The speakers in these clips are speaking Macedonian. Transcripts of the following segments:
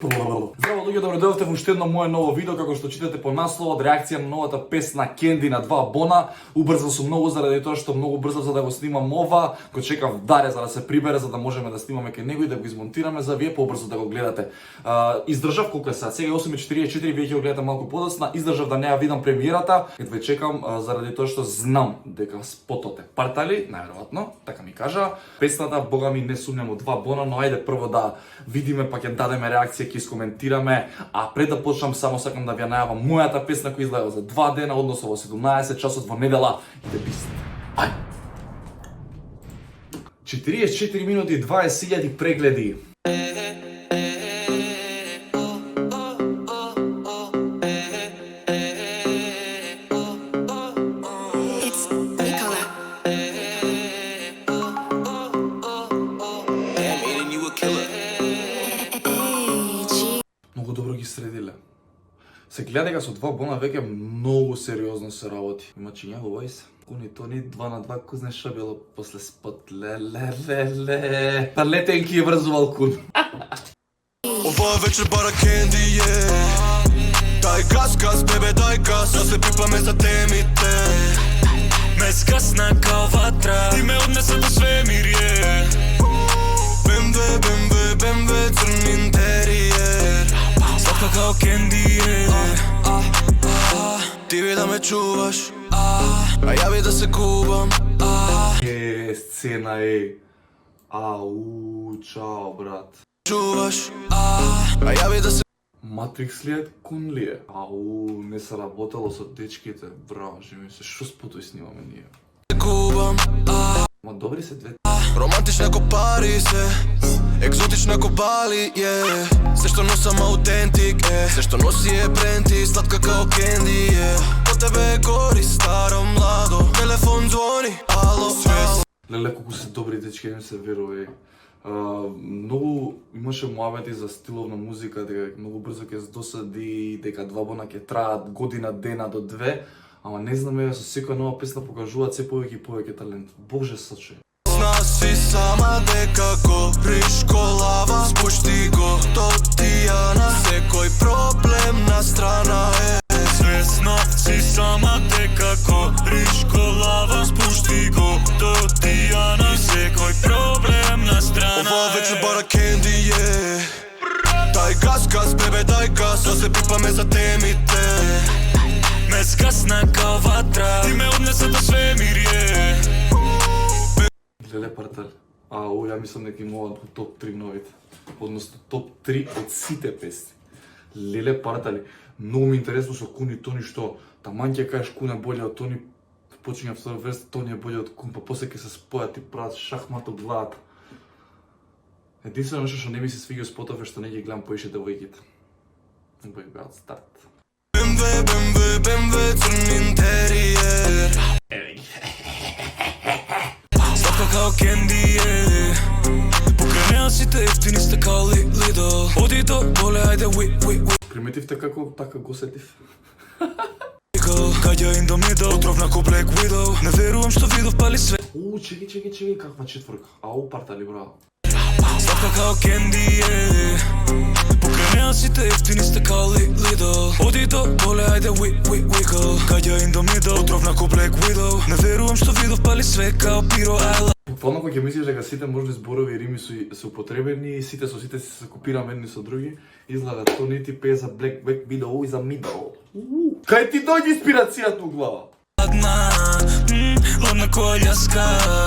Здраво луѓе, добро дојдовте во уште едно мое ново видео. Како што читате по насловот, реакција на новата песна Candy на 2 Бона. Убрзал сум многу заради тоа што многу брзо за да го снимам ова. Го чекав Даре за да се прибере, за да можеме да снимаме кај него и да го измонтираме за вие побрзо да го гледате. Издржав колку е сад. Сега е 8:44, вие ќе го гледате малку подоцна. Издржав да не ја видам премиерата. Едва чекам заради тоа што знам дека спотот е партали, најверојатно, така ми кажа. Песната бога ми не сумням од 2 Бона, но ајде прво да видиме па ќе дадеме реакција, ќе искоментираме, а пред да почнам само сакам да ви ја најавам мојата песна која излега за 2 дена, односно во 17 часот во недела. Иде бист. Ај. 44 минути 20.000 прегледи. Многу добро ги средиле. Се гледа дека со 2 Бона веќе многу сериозно се работи. Има чинја во војс. Куни тони 2 на 2, ку знаеш што било после спот. Ле. Та летенки е врзувал кун. Ова вечер бара Candy е. Дај газ, бебе, дај газ. Да се пипаме за темите. Ме скасна као ватра. Ти ме однесе до свемир е. BMW, црн интериер. Сладка као Candy е. Ти ви да ме чуваш, а ја би да се кубам. Сцена е. Ау, чао брат. Чуваш, а ја би да се Матрикс ли е, кун ли е? Ау, не се работело со дечките, браво, живи се, шо спото снимаме ние? кубам. Ма добри се две. Романтична ко Парисе, екзотична ко Бали, се што носам аутентик, се што носи е бренти, сладка као Candy, по тебе гори старо младо, телефон звони, ало. Леле, колку се добри дечки, не се верува. Многу имаше муабети за стиловна музика, дека многу брзо ќе се досади, дека 2 Бона ќе траат година, дена до 2, ама не знаме, со секоја нова песна покажуваат се повеќе и повеќе талент. Боже соче. Си сама дека гориш колава, спушти го до Тијана, секој проблем на страна е. Свесно си сама дека гориш колава, спушти го до Тијана, секој проблем на страна Ова вечер бара Candy е. Дај газ, бебе, дај газ, да се пипаме за темите. Ме скасна као ватра. Ти ме однесе до свемир е. Леле, партал. Ау, ја мислам дека има ова топ 3 новите. Односно, топ 3 од сите песни. Леле, партали. Многу ми интересно со Куни Тони што таман ќе кажеш Кун е боле од Тони, почиња втора верста, Тони е боле од Кун, па после ќе се спојат и прават шахмат од главата. Единствено нешто што не ми се свиѓа спотов е што не ги гледам поише девојките. Убави беа од старт. BMW, црн интериер. Сладка као Candy е. Покрај неа сите ефтини сте као Lidl. Оди до доле, ајде we. Приметивте како така го сетив? Каѓа in the middle, отровна ко Black Widow. Не верувам што видов пали све. Чеки, каква четворка. Ау, партали, браво. Сладка као Candy е. Покрај неа сите ефтини сте као Lidl. Оди до доле, ајде we. Каѓа in the middle, отровна ко Black Widow. Не верувам што видов пали све као Piro Island. Буквално кога ќе мислиш дека сите можни зборови и рими се употребени и сите со сите се копираме едни со други, изгледа тоа не ти пее за Black Widow и за Middle. Кај ти дојде инспирацијата у глава? Лудна која љаска.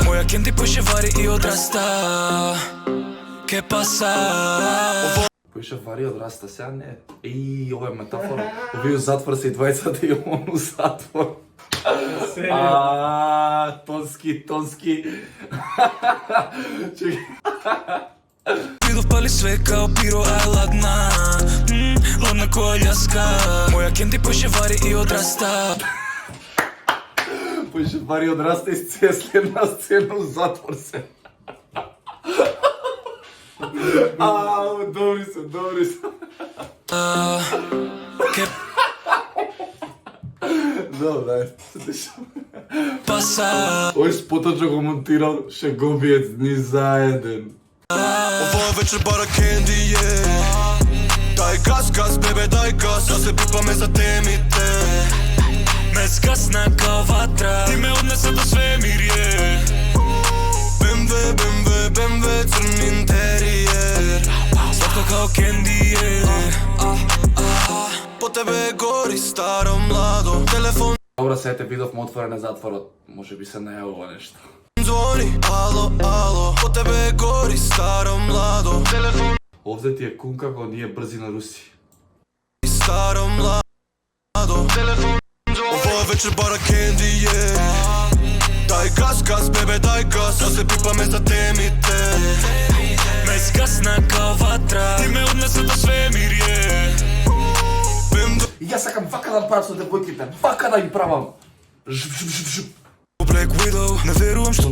Моја Candy поише вари и одраста. Ке паса. Поише вари одраста, сега не. Ова е метафора. Овие затвор се и двајцата и он у затвор. Тонски. Чекай. Видов пали све као Piro Island. Лудна која љаска. Моја Candy поише вари и одраста. Поише вари одраста и следна сцена у затвор се. Добри се. Добре, се дешава. Паса. Ој спотот што го монтирал шеговиец дни заеден. Ова вечер бара Candy е. бебе дај газ, да се пипаме за темите. Ме скасна као ватра, ти ме однесе до свемир, BMW, црн интериер. Сладка као кенди, По тебе гори старо младо. Телефон Добро, сете видов ме отворен затворот. Може би се најавува нешто. звони, ало. По тебе гори старо младо. Телефон Овде ти е кун како ние брзи на Руси. старо младо. Телефон Ова вечер бара кенди, Дај газ, бебе, дај газ, да се пипаме за темите. ме скасна као ватра, ти ме однесе до свемир, И јас сакам вака да правам со девојките, вака да им правам. Жуп. Black Widow, не верувам што Што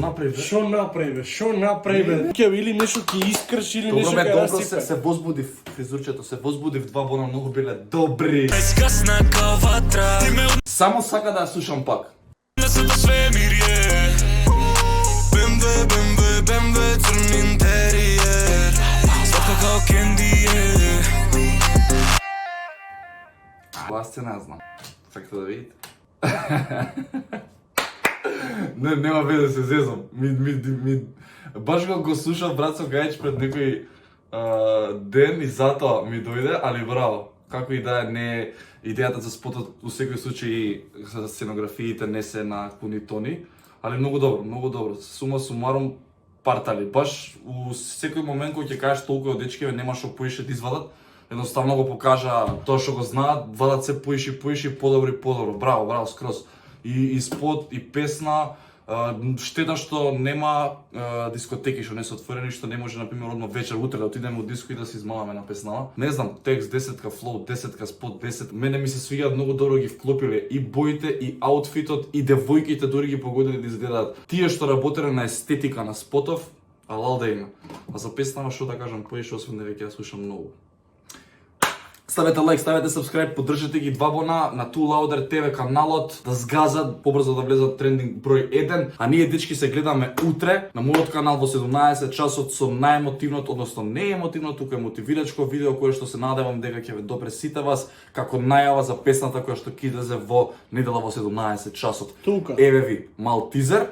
направи, бе? Шо направи бе? Ќе или нешто ќе искрши или нешто Добро, бе, ќе добро расипе. се возбудив, фризурчето, се возбудив, 2 бона многу биле добри. ме скасна као ватра, ти ме Само сака да ја слушам пак. однесе до свемир, BMW, црн интериер. Сладка као кенди, Ова сцена ја знам. Сакате да видите? Нема веќе да се зезам. Баш го слушав брат со Гајич пред некој ден и затоа ми дојде, али браво. Како и да е, не е идејата за спотот, у секој случај за сценографиите не се на пуни тони, али многу добро. Сума сумарум партали. Баш у секој момент кој ќе кажеш толку од дечкиве нема што поише да извадат, едноставно го покажа тоа што го знаат, вадат се поише, подобро. Браво, скроз. И спот, и песна, штета што нема дискотеки што не се отворени, што не може, например, одма вечер, утре да отидеме у диско и да се измаваме на песнава. Не знам, текст 10, флоу 10, спот 10. Мене ми се свиѓаат многу добро ги вклопиле и боите, и аутфитот, и девојките дури ги погодиле да изгледаат. Тие што работеле на естетика на спотов, алал да има. А за песнава што да кажам поише, освен да веќе ја слушам многу. Ставете лайк, ставете subscribe, поддржете ги 2 бона на Too Louder TV каналот, да сгазат, побрзо да влезат трендинг број 1, а ние дечки се гледаме утре на мојот канал во 17 часот со најемотивното, односно не емотивно, тука е мотивирачко видео кое што се надевам дека ќе ве допре сите вас, како најава за песната која што ќе излезе во недела во 17 часот. Тука. Еве ви, мал тизер.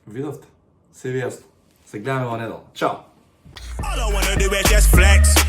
Видовте? Се ви јасно. Се гледаме во недела. Чао! All I wanna do is just flex.